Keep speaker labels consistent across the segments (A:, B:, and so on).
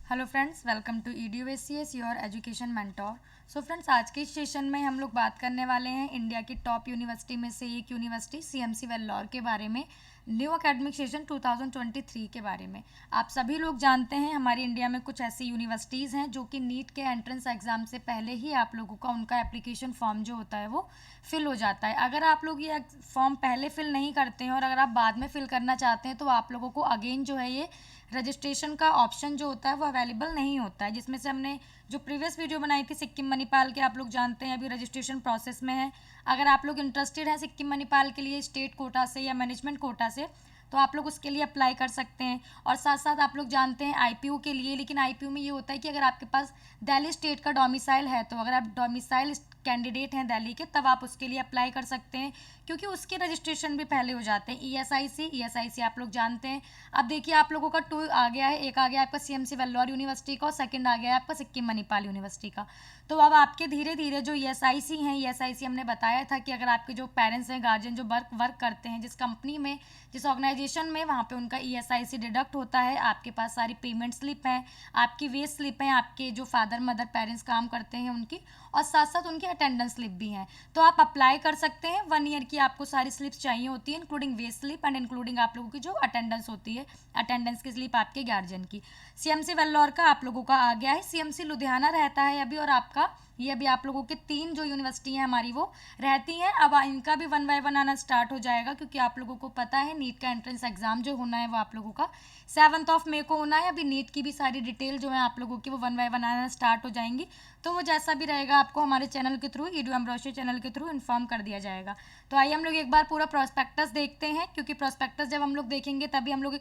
A: Hello friends, welcome to EDUACS your education mentor. So friends, आज के इस session में हम लोग बात करने वाले हैं इंडिया की टॉप यूनिवर्सिटी में से एक यूनिवर्सिटी CMC वेल्लोर के बारे में, न्यू अकेडमिक सेशन 2023 के बारे में। आप सभी लोग जानते हैं हमारी इंडिया में कुछ ऐसी यूनिवर्सिटीज़ हैं जो कि नीट के एंट्रेंस एग्ज़ाम से पहले ही आप लोगों का उनका एप्लीकेशन फॉर्म जो होता है वो फिल हो जाता है। अगर आप लोग ये फॉर्म पहले फिल नहीं करते हैं और अगर आप बाद में फिल करना चाहते हैं तो आप लोगों को अगेन जो है ये रजिस्ट्रेशन का ऑप्शन जो होता है वो अवेलेबल नहीं होता है, जिसमें से हमने जो प्रीवियस वीडियो बनाई थी सिक्किम मणिपाल के, आप लोग जानते हैं अभी रजिस्ट्रेशन प्रोसेस में है। अगर आप लोग इंटरेस्टेड हैं सिक्किम मणिपाल के लिए स्टेट कोटा से या मैनेजमेंट कोटा से तो आप लोग उसके लिए अप्लाई कर सकते हैं। और साथ साथ आप लोग जानते हैं IPU के लिए, लेकिन IPU में ये होता है कि अगर आपके पास दिल्ली स्टेट का डोमिसाइल है तो अगर आप डोमिसाइल कैंडिडेट हैं दिल्ली के तब आप उसके लिए अप्लाई कर सकते हैं, क्योंकि उसके रजिस्ट्रेशन भी पहले हो जाते हैं। ESIC आप लोग जानते हैं। अब देखिए आप लोगों का 2 आ गया है, एक आ गया आपका CMC वेल्लोर यूनिवर्सिटी का और सेकंड आ गया है आपका सिक्किम मणिपाल यूनिवर्सिटी का। तो अब आपके धीरे धीरे जो ESIC हैं, ESIC हमने बताया था कि अगर आपके जो पेरेंट्स हैं, गार्जियन जो वर्क करते हैं जिस कंपनी में, जिस ऑर्गेनाइजेशन में, वहाँ पे उनका ESIC डिडक्ट होता है। आपके पास सारी पेमेंट स्लिप हैं, आपकी वेज स्लिप हैं, आपके जो फादर मदर पेरेंट्स काम करते हैं उनकी, और साथ साथ उनकी अटेंडेंस स्लिप भी हैं। तो आप अप्लाई कर सकते हैं। 1 ईयर की आपको सारी स्लिप्स चाहिए होती है, including wage slip and including आप लोगों की जो अटेंडेंस होती है, अटेंडेंस की स्लिप आपके गार्जियन की। CMC वेल्लोर का आप लोगों का आ गया है। CMC लुधियाना रहता है अभी, और आपका ये अभी आप लोगों के 3 जो यूनिवर्सिटी हैं हमारी वो रहती हैं। अब इनका भी 1 बाय 1 आना स्टार्ट हो जाएगा, क्योंकि आप लोगों को पता है नीट का एंट्रेंस एग्जाम जो होना है वो आप लोगों का 7 मई को होना है। अभी नीट की भी सारी डिटेल जो है आप लोगों की वो 1 बाय 1 आना स्टार्ट हो जाएंगी। तो वो जैसा भी रहेगा आपको हमारे चैनल के थ्रू, EDU एम्ब्रोशी चैनल के थ्रू इन्फॉर्म कर दिया जाएगा। तो आइए हम लोग एक बार पूरा प्रोस्पेक्टस देखते हैं, क्योंकि प्रोस्पेक्टस जब हम लोग देखेंगे तभी हम लोग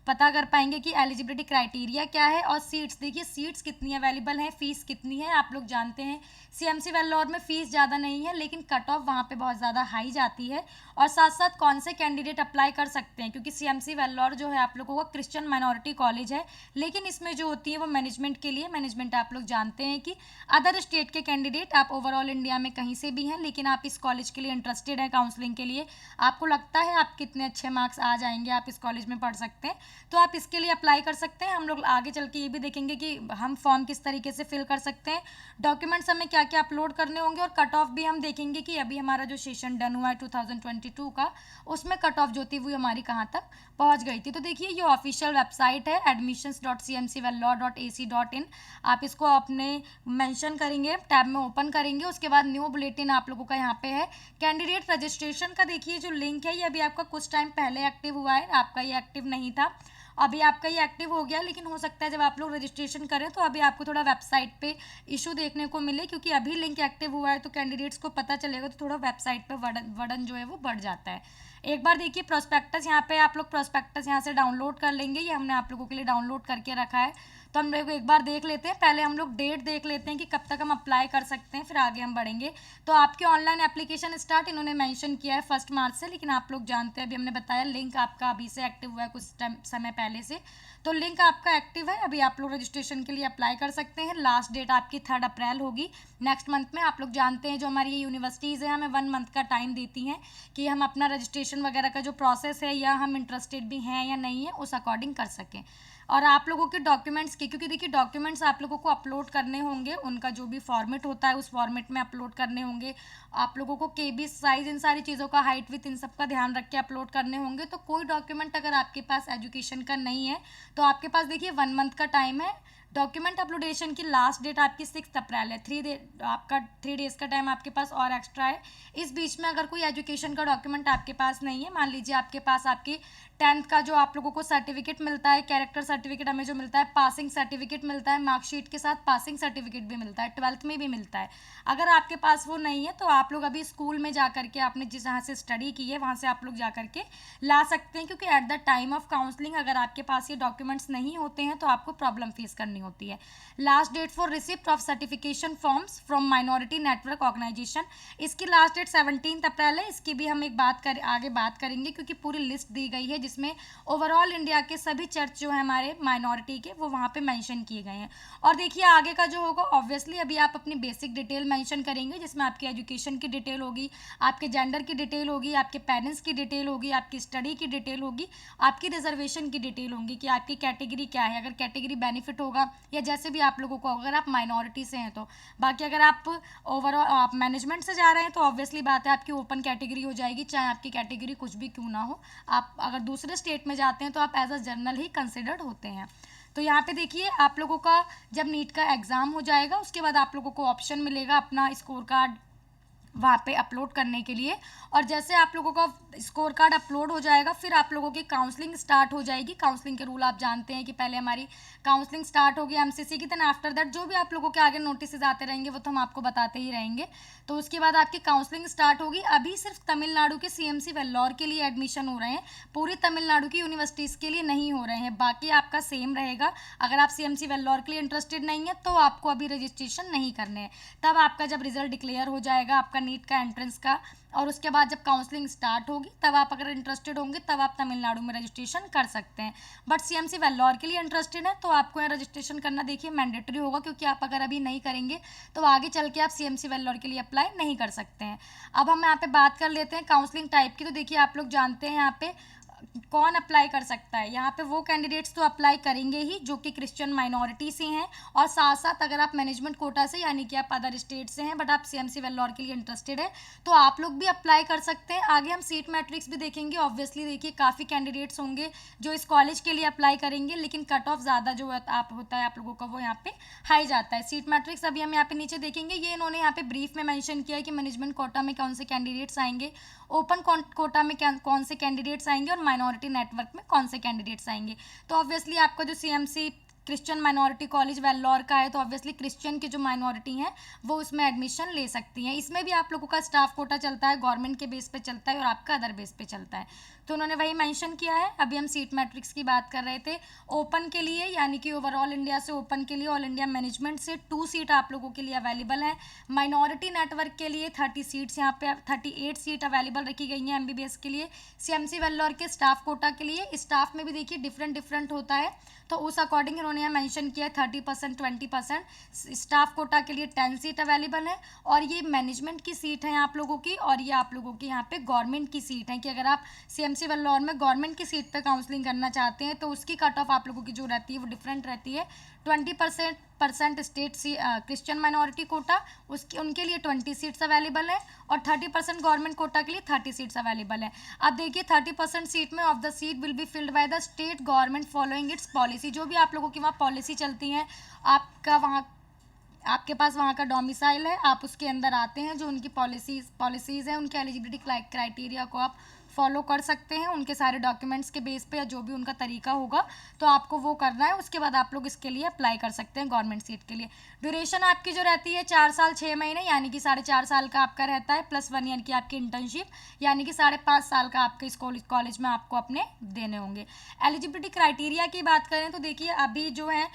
A: पता कर पाएंगे कि एलिजिबिलिटी क्राइटेरिया क्या है। और सीट्स देखिए, सीट्स कितनी अवेलेबल हैं, फीस कितनी है। आप लोग जानते हैं CMC वेल्लोर में फ़ीस ज़्यादा नहीं है, लेकिन कट ऑफ वहाँ पे बहुत ज़्यादा हाई जाती है। और साथ साथ कौन से कैंडिडेट अप्लाई कर सकते हैं, क्योंकि CMC वेल्लोर जो है आप लोगों का क्रिश्चियन माइनॉरिटी कॉलेज है, लेकिन इसमें जो होती है वो मैनेजमेंट के लिए। मैनेजमेंट आप लोग जानते हैं कि अदर स्टेट के कैंडिडेट, आप ओवरऑल इंडिया में कहीं से भी हैं लेकिन आप इस कॉलेज के लिए इंटरेस्टेड हैं, काउंसलिंग के लिए, आपको लगता है आप कितने अच्छे मार्क्स आ जाएंगे, आप इस कॉलेज में पढ़ सकते हैं, तो आप इसके लिए अप्लाई कर सकते हैं। हम लोग आगे चल के ये भी देखेंगे कि हम फॉर्म किस तरीके से फिल कर सकते हैं, डॉक्यूमेंट्स हमें क्या क्या अपलोड करने होंगे, और कट ऑफ भी हम देखेंगे कि अभी हमारा जो सेशन डन हुआ है 2022 का, उसमें कट ऑफ जो थी वो हमारी कहाँ तक पहुँच गई थी। तो देखिए ये ऑफिशियल वेबसाइट है admissions.cmcvellore.ac.in। आप इसको अपने मेंशन करेंगे, टैब में ओपन करेंगे, उसके बाद न्यू बुलेटिन आप लोगों का यहाँ पे है। कैंडिडेट रजिस्ट्रेशन का देखिए जो लिंक है ये अभी आपका कुछ टाइम पहले एक्टिव हुआ है, आपका ये एक्टिव नहीं था, अभी आपका ये एक्टिव हो गया। लेकिन हो सकता है जब आप लोग रजिस्ट्रेशन करें तो अभी आपको थोड़ा वेबसाइट पे इशू देखने को मिले, क्योंकि अभी लिंक एक्टिव हुआ है तो कैंडिडेट्स को पता चलेगा तो थोड़ा वेबसाइट पे वर्डन जो है वो बढ़ जाता है। एक बार देखिए प्रोस्पेक्टस, यहाँ पे आप लोग प्रोस्पेक्टस यहाँ से डाउनलोड कर लेंगे, ये हमने आप लोगों के लिए डाउनलोड करके रखा है। तो हम लोग एक बार देख लेते हैं, पहले हम लोग डेट देख लेते हैं कि कब तक हम अप्लाई कर सकते हैं, फिर आगे हम बढ़ेंगे। तो आपकी ऑनलाइन एप्लीकेशन स्टार्ट इन्होंने मेंशन किया है 1 मार्च से, लेकिन आप लोग जानते हैं अभी हमने बताया लिंक आपका अभी से एक्टिव हुआ है कुछ समय पहले से, तो लिंक आपका एक्टिव है। अभी आप लोग रजिस्ट्रेशन के लिए अप्लाई कर सकते हैं। लास्ट डेट आपकी 3 अप्रैल होगी नेक्स्ट मंथ में। आप लोग जानते हैं जो हमारी ये यूनिवर्सिटीज़ हैं हमें 1 मंथ का टाइम देती हैं कि हम अपना रजिस्ट्रेशन वगैरह का जो प्रोसेस है, या हम इंटरेस्टेड भी हैं या नहीं है, उस अकॉर्डिंग कर सकें। और आप लोगों के डॉक्यूमेंट्स की, क्योंकि देखिए डॉक्यूमेंट्स आप लोगों को अपलोड करने होंगे, उनका जो भी फॉर्मेट होता है उस फॉर्मेट में अपलोड करने होंगे। आप लोगों को KB साइज, इन सारी चीज़ों का, हाइट विथ, इन सब का ध्यान रख के अपलोड करने होंगे। तो कोई डॉक्यूमेंट अगर आपके पास एजुकेशन का नहीं है तो आपके पास देखिए 1 मंथ का टाइम है। डॉक्यूमेंट अपलोडेशन की लास्ट डेट आपकी 6 अप्रैल है। 3 डेज का टाइम आपके पास और एक्स्ट्रा है। इस बीच में अगर कोई एजुकेशन का डॉक्यूमेंट आपके पास नहीं है, मान लीजिए आपके पास आपकी 10th का जो आप लोगों को सर्टिफिकेट मिलता है, कैरेक्टर सर्टिफिकेट हमें जो मिलता है, पासिंग सर्टिफिकेट मिलता है, मार्कशीट के साथ पासिंग सर्टिफिकेट भी मिलता है, 12th में भी मिलता है। अगर आपके पास वो नहीं है तो आप लोग अभी स्कूल में जा करके, आपने जिस जहाँ से स्टडी की है वहाँ से आप लोग जा करके ला सकते हैं, क्योंकि at the time of counselling अगर आपके पास ये डॉक्यूमेंट्स नहीं होते हैं तो आपको प्रॉब्लम फेस करनी होती है। Last date for receipt of certification forms from minority network organisation, इसकी लास्ट डेट 17 अप्रैल है। इसकी भी हम आगे बात करेंगे, क्योंकि पूरी लिस्ट दी गई है जिसमें ओवरऑल इंडिया के सभी चर्च जो है हमारे माइनॉरिटी के वो वहाँ पे मेंशन किए गए हैं। और देखिए आगे का जो होगा, ऑब्वियसली अभी आप अपनी बेसिक डिटेल मेंशन करेंगे, जिसमें आपकी एजुकेशन की डिटेल होगी, आपके जेंडर की डिटेल होगी, आपके पेरेंट्स की डिटेल होगी, आपकी स्टडी की डिटेल होगी, आपकी रिजर्वेशन की डिटेल होगी कि आपकी कैटेगरी क्या है। अगर कैटेगरी बेनिफिट होगा या जैसे भी आप लोगों को, अगर आप माइनॉरिटी से हैं तो। बाकी अगर आप ओवरऑल आप मैनेजमेंट से जा रहे हैं तो ऑब्वियसली बात है आपकी ओपन कैटेगरी हो जाएगी, चाहे आपकी कैटेगरी कुछ भी क्यों ना हो। आप अगर दूसरे स्टेट में जाते हैं तो आप एज अ जर्नल ही कंसिडर्ड होते हैं। तो यहाँ पे देखिए आप लोगों का जब नीट का एग्ज़ाम हो जाएगा उसके बाद आप लोगों को ऑप्शन मिलेगा अपना स्कोर कार्ड वहाँ पे अपलोड करने के लिए। और जैसे आप लोगों का स्कोर कार्ड अपलोड हो जाएगा फिर आप लोगों की काउंसलिंग स्टार्ट हो जाएगी। काउंसलिंग के रूल आप जानते हैं कि पहले हमारी काउंसलिंग स्टार्ट होगी एमसीसी की, देन आफ्टर दैट जो भी आप लोगों के आगे नोटिस आते रहेंगे वो तो हम आपको बताते ही रहेंगे। तो उसके बाद आपकी काउंसलिंग स्टार्ट होगी। अभी सिर्फ तमिलनाडु के सीएमसी वेल्लोर के लिए एडमिशन हो रहे हैं, पूरी तमिलनाडु की यूनिवर्सिटीज़ के लिए नहीं हो रहे हैं। बाकी आपका सेम रहेगा। अगर आप सीएमसी वेल्लोर के लिए इंटरेस्टेड नहीं है तो आपको अभी रजिस्ट्रेशन नहीं करने हैं। तब आपका जब रिजल्ट डिक्लेयर हो जाएगा आपका नीट का एंट्रेंस का, और उसके बाद जब काउंसलिंग स्टार्ट होगी तब आप अगर इंटरेस्टेड होंगे तब आप तमिलनाडु में रजिस्ट्रेशन कर सकते हैं। बट सीएमसी वेल्लोर के लिए इंटरेस्टेड है तो आपको यहाँ रजिस्ट्रेशन करना देखिए मैंडेटरी होगा, क्योंकि आप अगर अभी नहीं करेंगे तो आगे चल के आप सीएमसी वेल्लोर के लिए अप्लाई नहीं कर सकते हैं। अब हम यहाँ पे बात कर लेते हैं काउंसलिंग टाइप की। तो देखिए आप लोग जानते हैं यहाँ पे कौन अप्लाई कर सकता है। यहाँ पे वो कैंडिडेट्स तो अप्लाई करेंगे ही जो कि क्रिश्चियन माइनॉरिटी से हैं, और साथ साथ अगर आप मैनेजमेंट कोटा से यानी कि आप अदर स्टेट से हैं बट आप सीएमसी वेल्लोर के लिए इंटरेस्टेड है तो आप लोग भी अप्लाई कर सकते हैं। आगे हम सीट मैट्रिक्स भी देखेंगे। ऑब्वियसली देखिए काफ़ी कैंडिडेट्स होंगे जो इस कॉलेज के लिए अप्लाई करेंगे, लेकिन कट ऑफ ज़्यादा जो आप होता है आप लोगों का वो यहाँ पे हाई जाता है। सीट मैट्रिक्स अभी हम यहाँ पे नीचे देखेंगे। ये इन्होंने यहाँ पे ब्रीफ में मेंशन किया है कि मैनेजमेंट कोटा में कौन से कैंडिडेट्स आएंगे, ओपन कोटा में कौन से कैंडिडेट्स आएंगे, और माइनॉरिटी नेटवर्क में कौन से कैंडिडेट्स आएंगे। तो ऑब्वियसली आपका जो CMC Christian minority college Vellore का है तो ऑब्वियसली क्रिश्चियन की जो माइनॉरिटी हैं वो उसमें एडमिशन ले सकती हैं। इसमें भी आप लोगों का स्टाफ कोटा चलता है, गवर्नमेंट के बेस पे चलता है और आपका अदर बेस पे चलता है। तो उन्होंने वही मेंशन किया है। अभी हम सीट मैट्रिक्स की बात कर रहे थे। ओपन के लिए यानी कि ओवरऑल इंडिया से ओपन के लिए ऑल इंडिया मैनेजमेंट से 2 सीट आप लोगों के लिए अवेलेबल है। माइनॉरिटी नेटवर्क के लिए 30 सीट्स यहाँ पे 38 सीट अवेलेबल रखी गई हैं एमबीबीएस के लिए। सीएमसी वेल्लोर के स्टाफ कोटा के लिए स्टाफ में भी देखिए डिफरेंट होता है, तो उस अकॉर्डिंग इन्होंने यहाँ मेंशन किया है 30% 20%। स्टाफ कोटा के लिए 10 सीट अवेलेबल है, और ये मैनेजमेंट की सीट है आप लोगों की, और ये आप लोगों की यहाँ पे गवर्नमेंट की सीट है कि अगर आप सीएमसी वेल्लोर में गवर्नमेंट की सीट पे काउंसलिंग करना चाहते हैं तो उसकी कट ऑफ आप लोगों की जो रहती है वो डिफरेंट रहती है। 20% स्टेट क्रिश्चियन माइनॉरिटी कोटा उनके लिए 20 सीट्स अवेलेबल है, और 30% गवर्नमेंट कोटा के लिए 30 सीट्स अवेलेबल है। अब देखिए 30% सीट में of the seat will be filled by the state government following it's policy. जो भी आप लोगों की वहाँ पॉलिसी चलती है, आपके पास वहाँ का डोमिसाइल है, आप उसके अंदर आते हैं, जो उनकी पॉलिसीज़ हैं उनके एलिजिबिलिटी क्राइटेरिया को आप फॉलो कर सकते हैं उनके सारे डॉक्यूमेंट्स के बेस पे, या जो भी उनका तरीका होगा तो आपको वो करना है। उसके बाद आप लोग इसके लिए अप्लाई कर सकते हैं गवर्नमेंट सीट के लिए। ड्यूरेशन आपकी जो रहती है 4 साल 6 महीने यानी कि 4.5 साल का आपका रहता है, प्लस 1 ईयर की आपकी इंटर्नशिप यानी कि 5.5 साल का आपके इस कॉलेज में आपको अपने देने होंगे। एलिजिबिलिटी क्राइटेरिया की बात करें तो देखिए अभी जो है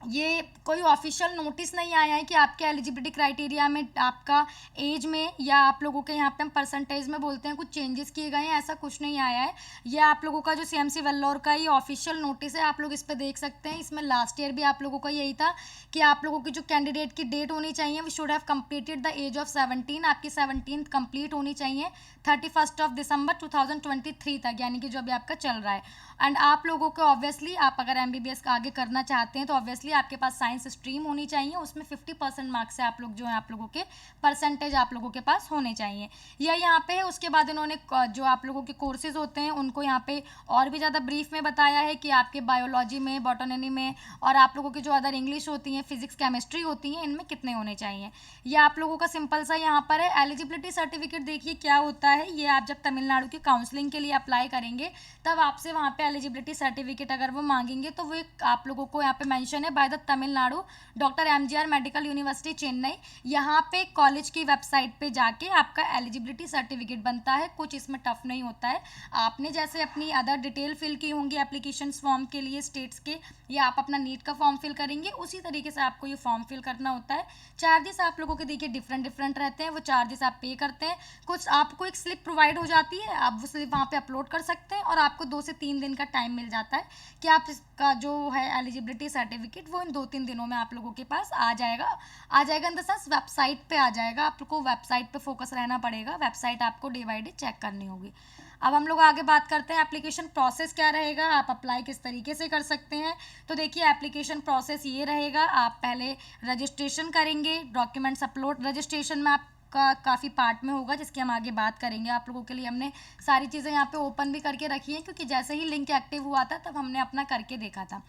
A: ये कोई ऑफिशियल नोटिस नहीं आया है कि आपके एलिजिबिलिटी क्राइटेरिया में आपका एज में या आप लोगों के यहाँ पे हम परसेंटेज में बोलते हैं कुछ चेंजेस किए गए हैं, ऐसा कुछ नहीं आया है। ये आप लोगों का जो सीएमसी वेल्लोर का ये ऑफिशियल नोटिस है, आप लोग इस पर देख सकते हैं। इसमें लास्ट ईयर भी आप लोगों का यही था कि आप लोगों की जो कैंडिडेट की डेट होनी चाहिए we should have completed the age of 17। आपकी 17th कंप्लीट होनी चाहिए 31 दिसंबर 2023 तक, यानी कि जो अभी आपका चल रहा है। एंड आप लोगों को ऑब्वियसली आप अगर एमबीबीएस का आगे करना चाहते हैं तो ऑब्वियसली आपके पास साइंस स्ट्रीम होनी चाहिए, उसमें 50% मार्क्स से आप लोग जो है आप लोगों के परसेंटेज आप लोगों के पास होने चाहिए। यह यहाँ पे है। उसके बाद इन्होंने जो आप लोगों के कोर्सेज होते हैं उनको यहाँ पे और भी ज़्यादा ब्रीफ में बताया है कि आपके बायोलॉजी में, बॉटनी में, और आप लोगों की जो अदर इंग्लिश होती हैं, फिजिक्स केमिस्ट्री होती हैं, इनमें कितने होने चाहिए। ये आप लोगों का सिंपल सा यहाँ पर है। एलिजिबिलिटी सर्टिफिकेट देखिए क्या होता है, ये आप जब तमिलनाडु की काउंसलिंग के लिए अप्लाई करेंगे तब आपसे वहाँ पे एलिजिबिलिटी सर्टिफिकेट अगर वो मांगेंगे तो वो आप लोगों को यहाँ पे मेंशन है by the Tamil Nadu doctor MGR medical university Chennai. यहाँ पे कॉलेज की वेबसाइट पे जाके आपका एलिजिबिलिटी सर्टिफिकेट बनता है। कुछ इसमें टफ नहीं होता है। आपने जैसे अपनी अदर डिटेल फिल की होंगी एप्लीकेशन फॉर्म के लिए स्टेट्स के, या आप अपना नीट का फॉर्म फिल करेंगे उसी तरीके से आपको ये फॉर्म फिल करना होता है। चार्जेस आप लोगों के देखिए डिफरेंट रहते हैं, वो चार्जेस आप पे करते हैं। कुछ आपको एक स्लिप प्रोवाइड हो जाती है, आप वो स्लिप वहाँ पे अपलोड कर सकते हैं और आपको 2 से 3 दिन का टाइम मिल जाता है कि आप इसका जो है एलिजिबिलिटी सर्टिफिकेट वो इन 2-3 दिनों में आप लोगों के पास आ जाएगा इन द सेंस वेबसाइट पे आ जाएगा। आपको वेबसाइट पे फोकस रहना पड़ेगा, वेबसाइट आपको डे बाई डे चेक करनी होगी। अब हम लोग आगे बात करते हैं एप्लीकेशन प्रोसेस क्या रहेगा, आप अप्लाई किस तरीके से कर सकते हैं। तो देखिए एप्लीकेशन प्रोसेस ये रहेगा, आप पहले रजिस्ट्रेशन करेंगे, डॉक्यूमेंट्स अपलोड, रजिस्ट्रेशन में आपका काफ़ी पार्ट में होगा जिसकी हम आगे बात करेंगे। आप लोगों के लिए हमने सारी चीज़ें यहाँ पे ओपन भी करके रखी हैं क्योंकि जैसे ही लिंक एक्टिव हुआ था तब हमने अपना करके देखा था।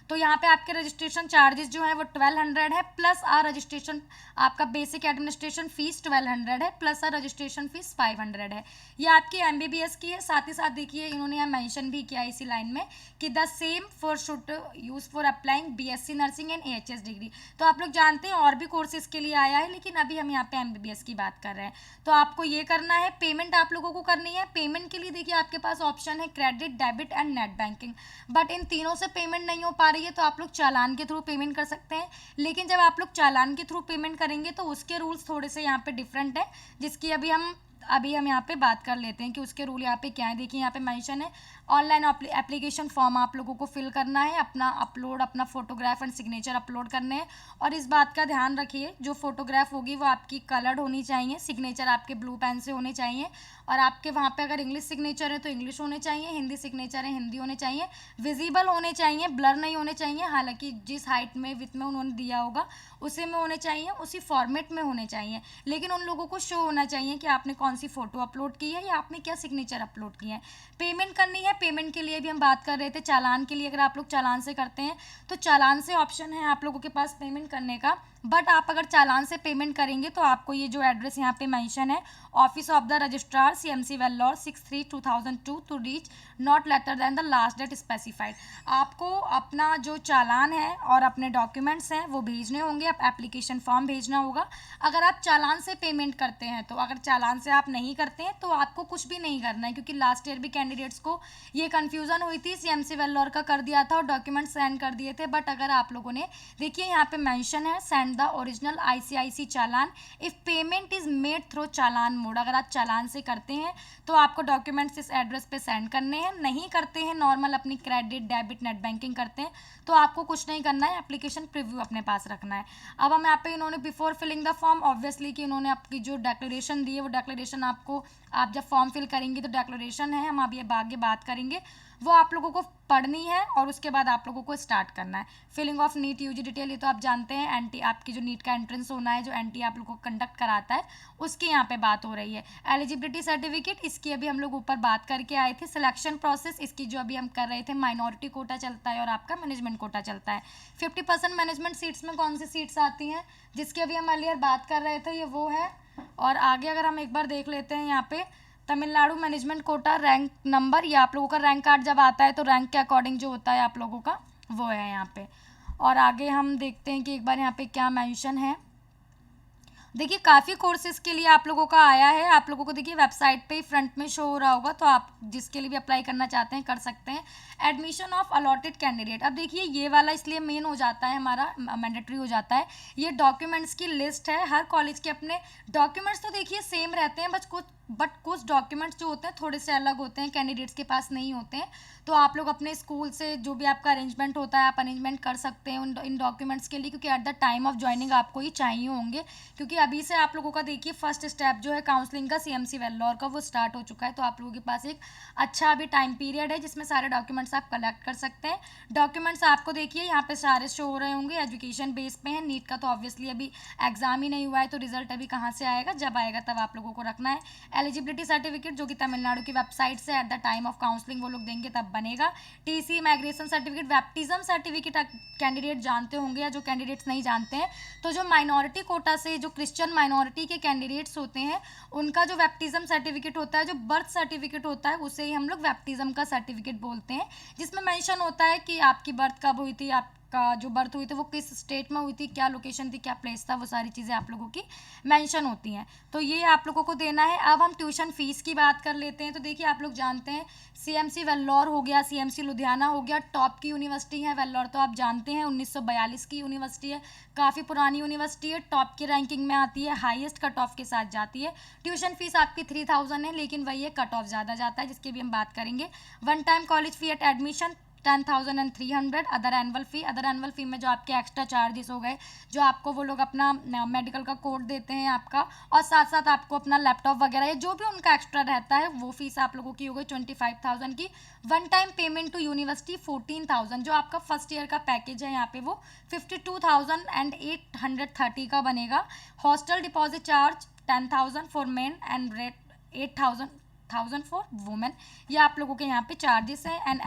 A: तो यहाँ पे आपके रजिस्ट्रेशन चार्जेस जो है वो 1200 है, प्लस रजिस्ट्रेशन आपका बेसिक एडमिनिस्ट्रेशन फीस 1200 है, प्लस रजिस्ट्रेशन फीस 500 है। ये आपकी एमबीबीएस की है। साथ ही साथ देखिए इन्होंने यहाँ मेंशन भी किया इसी लाइन में कि the same for should use for applying BSc nursing and AHS degree. तो आप लोग जानते हैं और भी कोर्सेज के लिए आया है, लेकिन अभी हम यहाँ पे एमबीबीएस की बात कर रहे हैं। तो आपको ये करना है, पेमेंट आप लोगों को करनी है। पेमेंट के लिए देखिए आपके पास ऑप्शन है credit, debit and net banking, but in तीनों से पेमेंट नहीं हो पा रही है तो आप लोग चालान के थ्रू पेमेंट कर सकते हैं। लेकिन जब आप लोग चालान के थ्रू पेमेंट करेंगे तो उसके रूल्स थोड़े से यहाँ पे डिफरेंट है, जिसकी अभी हम यहाँ पे बात कर लेते हैं कि उसके रूल यहाँ पे क्या है। देखिए यहाँ पे मेंशन है ऑनलाइन एप्लीकेशन फॉर्म आप लोगों को फिल करना है, अपना फोटोग्राफ एंड सिग्नेचर अपलोड करने हैं। और इस बात का ध्यान रखिए जो फोटोग्राफ होगी वो आपकी कलर्ड होनी चाहिए, सिग्नेचर आपके ब्लू पेन से होने चाहिए, और आपके वहाँ पे अगर इंग्लिश सिग्नेचर है तो इंग्लिश होने चाहिए, हिंदी सिग्नेचर है हिंदी होने चाहिए, विजिबल होने चाहिए, ब्लर नहीं होने चाहिए। हालांकि जिस हाइट में विथ में उन्होंने दिया होगा उसी में होने चाहिए, उसी फॉर्मेट में होने चाहिए, लेकिन उन लोगों को शो होना चाहिए कि आपने कौन सी फ़ोटो अपलोड की है या आपने क्या सिग्नेचर अपलोड किया है। पेमेंट करनी है, पेमेंट के लिए भी हम बात कर रहे थे। चालान के लिए अगर आप लोग चालान से करते हैं तो चालान से ऑप्शन है आप लोगों के पास पेमेंट करने का, बट आप अगर चालान से पेमेंट करेंगे तो आपको ये जो एड्रेस यहाँ पे मेंशन है, office of the registrar CMC Vellore 63/2002 to reach not later than the last date specified. आपको अपना जो चालान है और अपने डॉक्यूमेंट्स हैं वो भेजने होंगे, आप एप्लीकेशन फॉर्म भेजना होगा। अगर आप चालान से पेमेंट करते हैं तो, अगर चालान से आप नहीं करते हैं तो आपको कुछ भी नहीं करना है, क्योंकि लास्ट ईयर भी कैंडिडेट्स को ये कन्फ्यूज़न हुई थी, CMC वेल्लोर का कर दिया था और डॉक्यूमेंट सेंड कर दिए थे। बट अगर आप लोगों ने, देखिए यहाँ पे मेंशन है send the original ICIC challan if payment is made through challan mode. अगर आप चालान से करते हैं तो आपको डॉक्यूमेंट्स इस एड्रेस पे सेंड करने हैं, नहीं करते हैं नॉर्मल अपनी क्रेडिट, डेबिट, नेट बैंकिंग करते हैं तो आपको कुछ नहीं करना है, एप्लीकेशन प्रीव्यू अपने पास रखना है। अब हम यहाँ पे इन्होंने before filling the form, obviously कि उन्होंने आपकी जो डिक्लेरेशन दी है वो डिक्लेरेशन आपको, आप जब फॉर्म फिल करेंगे तो डिक्लेरेशन है, हम अभी आगे बात करेंगे, वो आप लोगों को पढ़नी है और उसके बाद आप लोगों को स्टार्ट करना है। Filling of NEET UG detail, ये तो आप जानते हैं, एनटी आपकी जो नीट का एंट्रेंस होना है, जो एनटी आप लोगों को कंडक्ट कराता है, उसकी यहाँ पे बात हो रही है। एलिजिबिलिटी सर्टिफिकेट, इसकी अभी हम लोग ऊपर बात करके आए थे। सिलेक्शन प्रोसेस, इसकी जो अभी हम कर रहे थे, माइनॉरिटी कोटा चलता है और आपका मैनेजमेंट कोटा चलता है। 50% मैनेजमेंट सीट्स में कौन सी सीट्स आती हैं, जिसकी अभी हम अर्लियर बात कर रहे थे, ये वो है। और आगे अगर हम एक बार देख लेते हैं यहाँ पे Tamil Nadu management quota rank number, या आप लोगों का रैंक कार्ड जब आता है तो रैंक के अकॉर्डिंग जो होता है आप लोगों का वो है यहाँ पे। और आगे हम देखते हैं कि एक बार यहाँ पे क्या मेंशन है। देखिए काफ़ी कोर्सेज के लिए आप लोगों का आया है, आप लोगों को देखिए वेबसाइट पे ही फ्रंट में शो हो रहा होगा, तो आप जिसके लिए भी अप्लाई करना चाहते हैं कर सकते हैं। एडमिशन ऑफ अलॉटेड कैंडिडेट, अब देखिए ये वाला इसलिए मेन हो जाता है, हमारा मैंडेटरी हो जाता है। ये डॉक्यूमेंट्स की लिस्ट है, हर कॉलेज के अपने डॉक्यूमेंट्स तो देखिए सेम रहते हैं, बट कुछ डॉक्यूमेंट्स जो होते हैं थोड़े से अलग होते हैं, कैंडिडेट्स के पास नहीं होते हैं। तो आप लोग अपने स्कूल से जो भी आपका अरेंजमेंट होता है आप अरेंजमेंट कर सकते हैं इन डॉक्यूमेंट्स के लिए, क्योंकि at the time of joining आपको ही चाहिए होंगे। क्योंकि अभी से आप लोगों का देखिए फर्स्ट स्टेप जो है काउंसलिंग का CMC वेल्लोर का, वो स्टार्ट हो चुका है। तो आप लोगों के पास एक अच्छा अभी टाइम पीरियड है जिसमें सारे डॉक्यूमेंट्स आप कलेक्ट कर सकते हैं। डॉक्यूमेंट्स आपको देखिए यहाँ पे सारे शो हो रहे होंगे, एजुकेशन बेस पे है। नीट का तो ऑब्वियसली अभी एग्जाम ही नहीं हुआ है तो रिजल्ट अभी कहाँ से आएगा, जब आएगा तब आप लोगों को रखना है। एलिजिबिलिटी सर्टिफिकेट जो कि तमिलनाडु की वेबसाइट से at the time of counselling वो लोग देंगे तब बनेगा। TC migration certificate, baptism certificate candidate जानते होंगे, या जो कैंडिडेट्स नहीं जानते हैं तो जो माइनॉरिटी कोटा से जो क्रिश्चियन माइनॉरिटी के कैंडिडेट्स होते हैं उनका जो बैप्टिज्म सर्टिफिकेट होता है, जो बर्थ सर्टिफिकेट होता है, उसे ही हम लोग बैप्टिज्म का सर्टिफिकेट बोलते हैं, जिसमें मेंशन होता है कि आपकी बर्थ कब हुई थी, आपका जो बर्थ हुई थी वो किस स्टेट में हुई थी, क्या लोकेशन थी, क्या प्लेस था, वो सारी चीज़ें आप लोगों की मेंशन होती हैं। तो ये आप लोगों को देना है। अब हम ट्यूशन फीस की बात कर लेते हैं। तो देखिए आप लोग जानते हैं CMC वेल्लोर हो गया, CMC लुधियाना हो गया, टॉप की यूनिवर्सिटी है वेल्लोर, तो आप जानते हैं 1942 की यूनिवर्सिटी है, काफ़ी पुरानी यूनिवर्सिटी है, टॉप की रैंकिंग में आती है, हाईएस्ट कट ऑफ के साथ जाती है। ट्यूशन फीस आपकी 3000 है, लेकिन वही है कट ऑफ ज़्यादा जाता है, जिसकी भी हम बात करेंगे। One time college fee at admission 10,300 other annual fee में जो आपके एक्स्ट्रा चार्जेस हो गए, जो आपको वो लोग अपना मेडिकल का कोड देते हैं आपका, और साथ साथ आपको अपना लैपटॉप वगैरह या जो भी उनका एक्स्ट्रा रहता है वो फीस आप लोगों की हो गई 25,000 की। One time payment to university 14,000। जो आपका फर्स्ट ईयर का पैकेज है यहाँ पे वो 52,830 का बनेगा। Hostel deposit charge 10,000 for main and rate 8,000 for women. ये आप लोगों के यहाँ पे चार्जेस हैं। And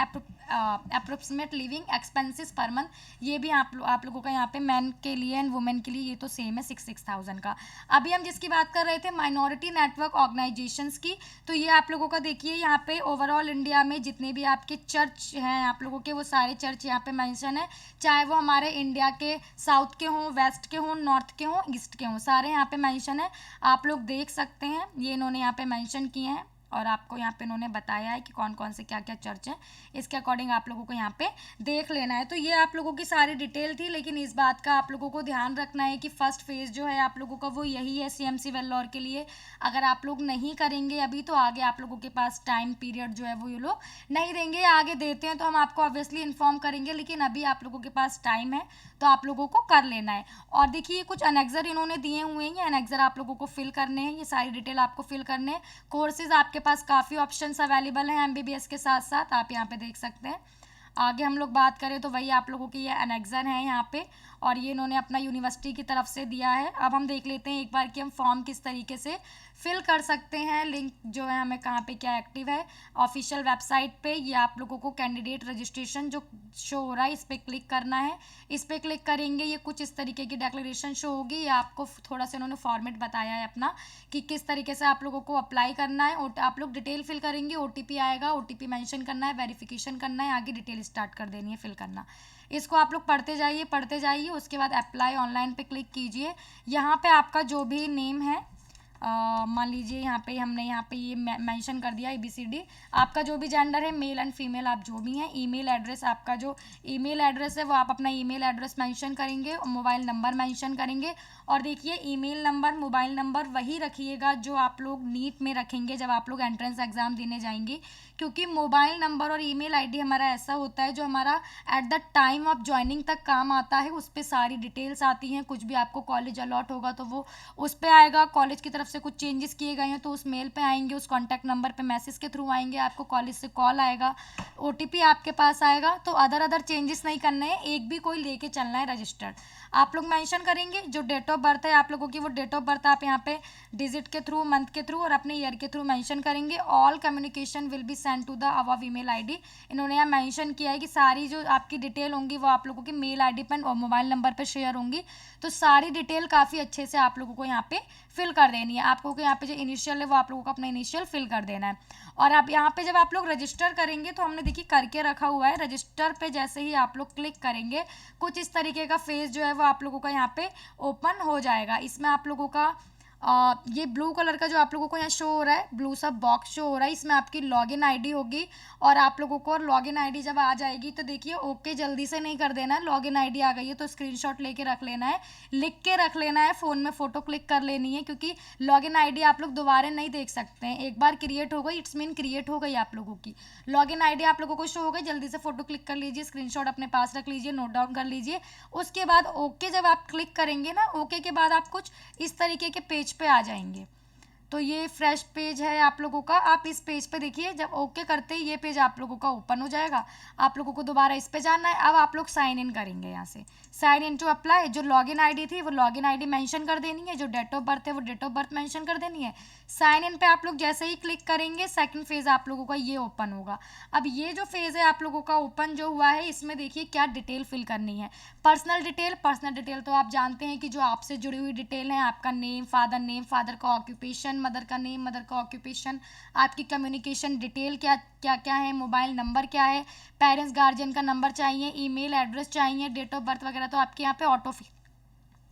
A: approximate living expenses per month, ये भी आप लोगों का यहाँ पे मैन के लिए एंड वुमेन के लिए ये तो सेम है 6,000 का। अभी हम जिसकी बात कर रहे थे माइनॉरिटी नेटवर्क ऑर्गेनाइजेशंस की, तो ये आप लोगों का देखिए यहाँ पे ओवरऑल इंडिया में जितने भी आपके चर्च हैं आप लोगों के, वो सारे चर्च यहाँ पे मेंशन है, चाहे वो हमारे इंडिया के साउथ के हों, वेस्ट के हों, नॉर्थ के हों, ईस्ट के हों, सारे यहाँ पे मेंशन है। आप लोग देख सकते हैं, ये इन्होंने यहाँ पे मेंशन किए हैं और आपको यहाँ पे इन्होंने बताया है कि कौन कौन से क्या क्या चर्च हैं, इसके अकॉर्डिंग आप लोगों को यहाँ पे देख लेना है। तो ये आप लोगों की सारी डिटेल थी, लेकिन इस बात का आप लोगों को ध्यान रखना है कि फर्स्ट फेज़ जो है आप लोगों का वो यही है सीएमसी वेल्लोर के लिए। अगर आप लोग नहीं करेंगे अभी तो आगे आप लोगों के पास टाइम पीरियड जो है वो ये लोग नहीं देंगे, आगे देते हैं तो हम आपको ऑब्वियसली इन्फॉर्म करेंगे, लेकिन अभी आप लोगों के पास टाइम है तो आप लोगों को कर लेना है। और देखिए कुछ एनेक्सर इन्होंने दिए हुए हैं, ये एनेक्सर आप लोगों को फिल करने हैं, ये सारी डिटेल आपको फिल करने हैं। कोर्सेज आपके पास काफ़ी ऑप्शंस अवेलेबल हैं एमबीबीएस के साथ साथ, आप यहाँ पे देख सकते हैं। आगे हम लोग बात करें तो वही आप लोगों की ये एनेक्सर है यहाँ पे, और ये इन्होंने अपना यूनिवर्सिटी की तरफ से दिया है। अब हम देख लेते हैं एक बार कि हम फॉर्म किस तरीके से फिल कर सकते हैं। लिंक जो है हमें कहाँ पे क्या एक्टिव है, ऑफिशियल वेबसाइट पे ये आप लोगों को कैंडिडेट रजिस्ट्रेशन जो शो हो रहा है इस पर क्लिक करना है। इस पर क्लिक करेंगे ये कुछ इस तरीके की डिक्लेरेशन शो होगी। ये आपको थोड़ा सा इन्होंने फॉर्मेट बताया है अपना कि किस तरीके से आप लोगों को अप्लाई करना है। आप लोग डिटेल फिल करेंगे, ओटीपी आएगा, ओटीपी मेंशन करना है, वेरिफिकेशन करना है, आगे डिटेल स्टार्ट कर देनी है फिल करना। इसको आप लोग पढ़ते जाइए, उसके बाद अप्लाई ऑनलाइन पे क्लिक कीजिए। यहाँ पे आपका जो भी नेम है, मान लीजिए यहाँ पे हमने यहाँ पे ये मेंशन कर दिया ABCD, आपका जो भी जेंडर है मेल एंड फीमेल आप जो भी हैं। ईमेल एड्रेस, आपका जो ईमेल एड्रेस है वो आप अपना ईमेल एड्रेस मेंशन करेंगे और मोबाइल नंबर मेंशन करेंगे। और देखिए ईमेल नंबर मोबाइल नंबर वही रखिएगा जो आप लोग नीट में रखेंगे जब आप लोग एंट्रेंस एग्ज़ाम देने जाएंगे, क्योंकि मोबाइल नंबर और ईमेल आईडी हमारा ऐसा होता है जो हमारा at the time of joining तक काम आता है। उस पर सारी डिटेल्स आती हैं, कुछ भी आपको कॉलेज अलॉट होगा तो वो उस पर आएगा, कॉलेज की तरफ से कुछ चेंजेस किए गए हैं तो उस मेल पे आएंगे, उस कॉन्टैक्ट नंबर पे मैसेज के थ्रू आएंगे, आपको कॉलेज से कॉल आएगा, ओटीपी आपके पास आएगा। तो अदर चेंजेस नहीं करने हैं, एक भी कोई लेके चलना है रजिस्टर्ड। आप लोग मेंशन करेंगे जो डेट ऑफ बर्थ है आप लोगों की, वो डेट ऑफ बर्थ आप यहाँ पे डिजिट के थ्रू, मंथ के थ्रू और अपने ईयर के थ्रू मेंशन करेंगे। All communication will be send to the above email ID. इन्होंने यहाँ मेंशन किया है कि सारी जो आपकी डिटेल होंगी वो आप लोगों की मेल आईडी पर और मोबाइल नंबर पर शेयर होंगी। तो सारी डिटेल काफ़ी अच्छे से आप लोगों को यहाँ पे फिल कर देनी है। आपको यहाँ पे जो इनिशियल है वो आप लोगों को अपना इनिशियल फिल कर देना है। और अब यहाँ पे जब आप लोग रजिस्टर करेंगे तो हमने देखिए करके रखा हुआ है, रजिस्टर पे जैसे ही आप लोग क्लिक करेंगे कुछ इस तरीके का फेस जो है वो आप लोगों का यहाँ पे ओपन हो जाएगा। इसमें आप लोगों का ये ब्लू कलर का जो आप लोगों को यहाँ शो हो रहा है, ब्लू सा बॉक्स शो हो रहा है, इसमें आपकी लॉगिन आईडी होगी। और आप लोगों को लॉगिन आईडी जब आ जाएगी तो देखिए ओके जल्दी से नहीं कर देना है, लॉगिन आईडी आ गई है तो स्क्रीनशॉट लेके रख लेना है, लिख के रख लेना है, फ़ोन में फ़ोटो क्लिक कर लेनी है, क्योंकि लॉगिन आईडी आप लोग दोबारा नहीं देख सकते हैं। एक बार क्रिएट हो गई इट्स मीन क्रिएट हो गई आप लोगों की लॉगिन आईडी, आप लोगों को शो हो गई। जल्दी से फ़ोटो क्लिक कर लीजिए, स्क्रीनशॉट अपने पास रख लीजिए, नोट डाउन कर लीजिए। उसके बाद ओके जब आप क्लिक करेंगे ना, ओके के बाद आप कुछ इस तरीके के पेज पे आ जाएंगे। तो ये फ्रेश पेज है आप लोगों का। आप इस पेज पे देखिए, जब ओके करते ही ये पेज आप लोगों का ओपन हो जाएगा। आप लोगों को दोबारा इस पे जाना है। अब आप लोग साइन इन करेंगे, यहाँ से साइन इन टू अप्लाई। जो लॉगिन आईडी थी वो लॉगिन आईडी मेंशन कर देनी है, जो डेट ऑफ बर्थ है वो डेट ऑफ बर्थ मेंशन कर देनी है। साइन इन पे आप लोग जैसे ही क्लिक करेंगे सेकंड फेज़ आप लोगों का ये ओपन होगा। अब ये जो फेज़ है आप लोगों का ओपन जो हुआ है, इसमें देखिए क्या डिटेल फिल करनी है। पर्सनल डिटेल तो आप जानते हैं कि जो आपसे जुड़ी हुई डिटेल है, आपका नेम, फादर का ऑक्यूपेशन, मदर का नेम, मदर का ऑक्यूपेशन, आपकी कम्युनिकेशन डिटेल क्या क्या क्या है, मोबाइल नंबर क्या है, पेरेंट्स गार्जियन का नंबर चाहिए, ईमेल एड्रेस चाहिए, डेट ऑफ बर्थ वगैरह तो आपके यहाँ पे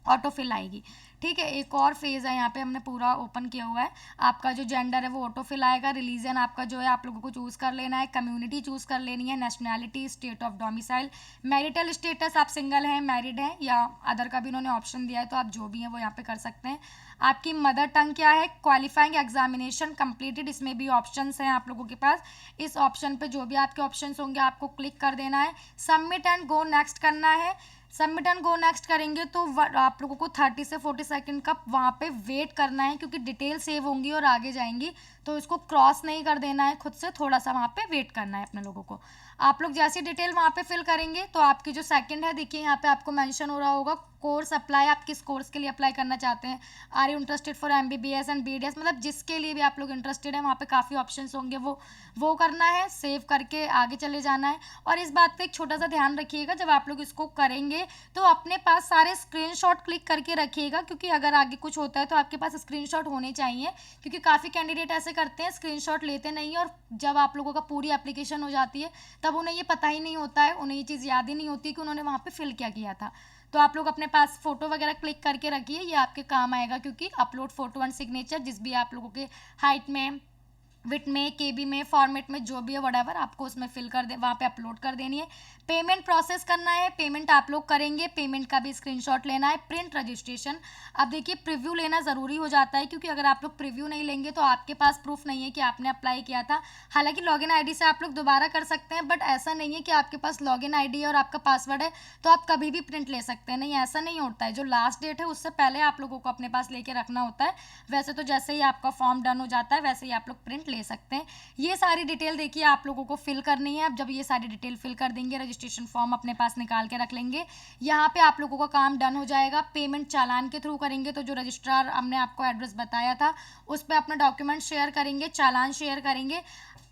A: ऑटो फिल आएगी। ठीक है। एक और फेज़ है यहाँ पे हमने पूरा ओपन किया हुआ है। आपका जो जेंडर है वो ऑटो फिल आएगा, रिलीजन आपका जो है आप लोगों को चूज़ कर लेना है, कम्युनिटी चूज़ कर लेनी है, nationality, state of domicile, marital status आप सिंगल हैं, मैरिड हैं या अदर का भी उन्होंने ऑप्शन दिया है, तो आप जो भी हैं वो यहाँ पे कर सकते हैं। आपकी मदर टंग क्या है, क्वालिफाइंग एग्जामिनेशन कंप्लीटेड, इसमें भी ऑप्शंस हैं आप लोगों के पास। इस ऑप्शन पे जो भी आपके ऑप्शंस होंगे आपको क्लिक कर देना है, सबमिट एंड गो नेक्स्ट करना है। सबमिट एंड गो नेक्स्ट करेंगे तो आप लोगों को 30 से 40 सेकंड का वहाँ पे वेट करना है, क्योंकि डिटेल सेव होंगी और आगे जाएंगी, तो इसको क्रॉस नहीं कर देना है, खुद से थोड़ा सा वहाँ पे वेट करना है अपने लोगों को। आप लोग जैसी डिटेल वहाँ पे फिल करेंगे तो आपकी जो सेकंड है, देखिए यहाँ पे आपको मेंशन हो रहा होगा कोर्स अप्लाई, आप किस कोर्स के लिए अप्लाई करना चाहते हैं। Are you interested for MBBS and BDS, मतलब जिसके लिए भी आप लोग इंटरेस्टेड हैं वहाँ पे काफ़ी ऑप्शंस होंगे, वो करना है, सेव करके आगे चले जाना है। और इस बात पे एक छोटा सा ध्यान रखिएगा, जब आप लोग इसको करेंगे तो अपने पास सारे स्क्रीनशॉट क्लिक करके रखिएगा, क्योंकि अगर आगे कुछ होता है तो आपके पास स्क्रीनशॉट होने चाहिए, क्योंकि काफ़ी कैंडिडेट ऐसे करते हैं स्क्रीनशॉट लेते नहीं है, और जब आप लोगों का पूरी एप्लीकेशन हो जाती है तब उन्हें ये पता ही नहीं होता है, उन्हें ये चीज़ याद ही नहीं होती कि उन्होंने वहाँ पे फिल क्या किया था। तो आप लोग अपने पास फ़ोटो वगैरह क्लिक करके रखिए, ये आपके काम आएगा, क्योंकि अपलोड फ़ोटो एंड सिग्नेचर जिस भी आप लोगों के हाइट में, विथ में, KB में, फॉर्मेट में जो भी है वटेवर आपको उसमें फिल कर दे, वहाँ पे अपलोड कर देनी है। पेमेंट प्रोसेस करना है, पेमेंट आप लोग करेंगे, पेमेंट का भी स्क्रीनशॉट लेना है। प्रिंट रजिस्ट्रेशन, अब देखिए प्रीव्यू लेना ज़रूरी हो जाता है, क्योंकि अगर आप लोग प्रीव्यू नहीं लेंगे तो आपके पास प्रूफ नहीं है कि आपने अप्लाई किया था। हालांकि लॉगिन ID से आप लोग दोबारा कर सकते हैं, बट ऐसा नहीं है कि आपके पास लॉगिन ID और आपका पासवर्ड है तो आप कभी भी प्रिंट ले सकते हैं, नहीं, ऐसा नहीं होता है। जो लास्ट डेट है उससे पहले आप लोगों को अपने पास लेके रखना होता है। वैसे तो जैसे ही आपका फॉर्म डन हो जाता है वैसे ही आप लोग प्रिंट ले सकते हैं। ये सारी डिटेल देखिए आप लोगों को फिल करनी है। अब जब ये सारी डिटेल फिल कर देंगे, रजिस्ट्रेशन फॉर्म अपने पास निकाल के रख लेंगे, यहाँ पे आप लोगों का काम डन हो जाएगा। पेमेंट चालान के थ्रू करेंगे, तो जो रजिस्ट्रार हमने आपको एड्रेस बताया था उस पर अपना डॉक्यूमेंट शेयर करेंगे, चालान शेयर करेंगे।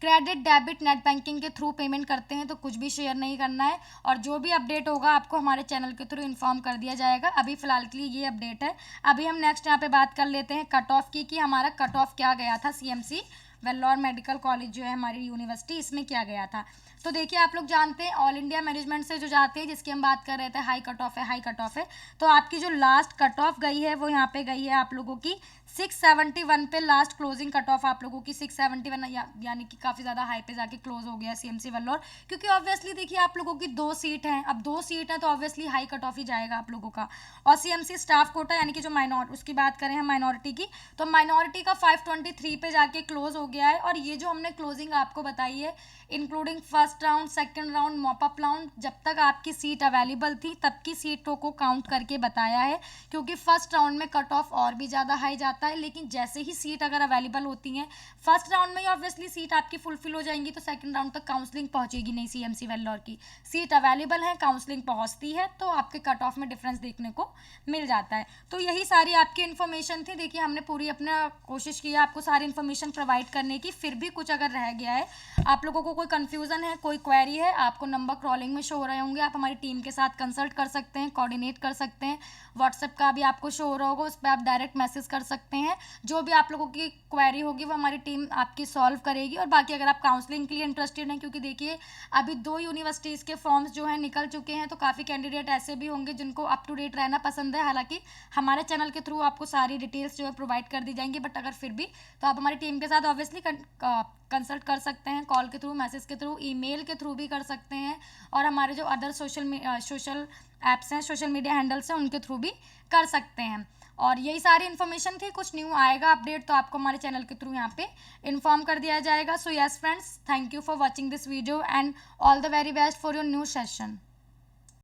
A: क्रेडिट, डेबिट, नेट बैंकिंग के थ्रू पेमेंट करते हैं तो कुछ भी शेयर नहीं करना है, और जो भी अपडेट होगा आपको हमारे चैनल के थ्रू इन्फॉर्म कर दिया जाएगा। अभी फिलहाल के लिए ये अपडेट है। अभी हम नेक्स्ट यहाँ पे बात कर लेते हैं कट ऑफ की, कि हमारा कट ऑफ क्या गया था CMC वेल्लोर मेडिकल कॉलेज जो है हमारी यूनिवर्सिटी, इसमें क्या गया था। तो देखिए आप लोग जानते हैं ऑल इंडिया मैनेजमेंट से जो जाते हैं, जिसकी हम बात कर रहे थे, हाई कट ऑफ है, हाई कट ऑफ है। तो आपकी जो लास्ट कट ऑफ गई है वो यहाँ पे गई है आप लोगों की 671 पे। लास्ट क्लोजिंग कट ऑफ आप लोगों की 671, यानी कि काफ़ी ज़्यादा हाई पे जाके क्लोज हो गया CMC वेल्लोर, क्योंकि ऑब्वियसली देखिए आप लोगों की 2 सीट हैं, अब 2 सीट हैं तो ऑब्वियसली हाई कट ऑफ ही जाएगा आप लोगों का। और CMC स्टाफ कोटा, यानी कि जो उसकी बात करें हम माइनॉरिटी की, तो माइनॉरिटी का 523 पे जाके क्लोज हो गया है। और ये जो हमने क्लोजिंग आपको बताई है, including first round, second round, mop up round, जब तक आपकी सीट अवेलेबल थी तब की सीटों को काउंट करके बताया है, क्योंकि फर्स्ट राउंड में कट ऑफ और भी ज़्यादा हाई जाता है, लेकिन जैसे ही सीट अगर अवेलेबल होती हैं, फर्स्ट राउंड में ही ऑब्वियसली सीट आपकी फुलफिल हो जाएंगी, तो सेकंड राउंड तक काउंसलिंग पहुंचेगी नहीं। CMC वेल्लोर की सीट अवेलेबल है, काउंसलिंग पहुंचती है, तो आपके कट ऑफ में डिफरेंस देखने को मिल जाता है। तो यही सारी आपकी इन्फॉर्मेशन थी। देखिए हमने पूरी अपना कोशिश की है आपको सारी इन्फॉर्मेशन प्रोवाइड करने की, फिर भी कुछ अगर रह गया है, आप लोगों को कोई कन्फ्यूज़न है, कोई क्वेरी है, आपको नंबर क्रॉलिंग में शो हो रहे होंगे, आप हमारी टीम के साथ कंसल्ट कर सकते हैं, कोऑर्डिनेट कर सकते हैं। व्हाट्सएप का भी आपको शो हो रहा होगा, उस पर आप डायरेक्ट मैसेज कर सकते हैं। जो भी आप लोगों की क्वेरी होगी वो हमारी टीम आपकी सॉल्व करेगी। और बाकी अगर आप काउंसलिंग के लिए इंटरेस्टेड हैं, क्योंकि देखिए अभी 2 यूनिवर्सिटीज़ के फॉर्म्स जो हैं निकल चुके हैं, तो काफ़ी कैंडिडेट ऐसे भी होंगे जिनको अप टू डेट रहना पसंद है। हालांकि हमारे चैनल के थ्रू आपको सारी डिटेल्स जो है प्रोवाइड कर दी जाएंगी, बट अगर फिर भी तो आप हमारी टीम के साथ ऑब्वियसली कंसल्ट कर सकते हैं, कॉल के थ्रू, मैसेज के थ्रू, ईमेल के थ्रू भी कर सकते हैं, और हमारे जो अदर सोशल ऐप्स हैं, सोशल मीडिया हैंडल्स हैं, उनके थ्रू भी कर सकते हैं। और यही सारी इन्फॉर्मेशन थी। कुछ न्यू आएगा अपडेट तो आपको हमारे चैनल के थ्रू यहाँ पे इन्फॉर्म कर दिया जाएगा। So yes friends, thank you for watching this video and all the very best for your new session.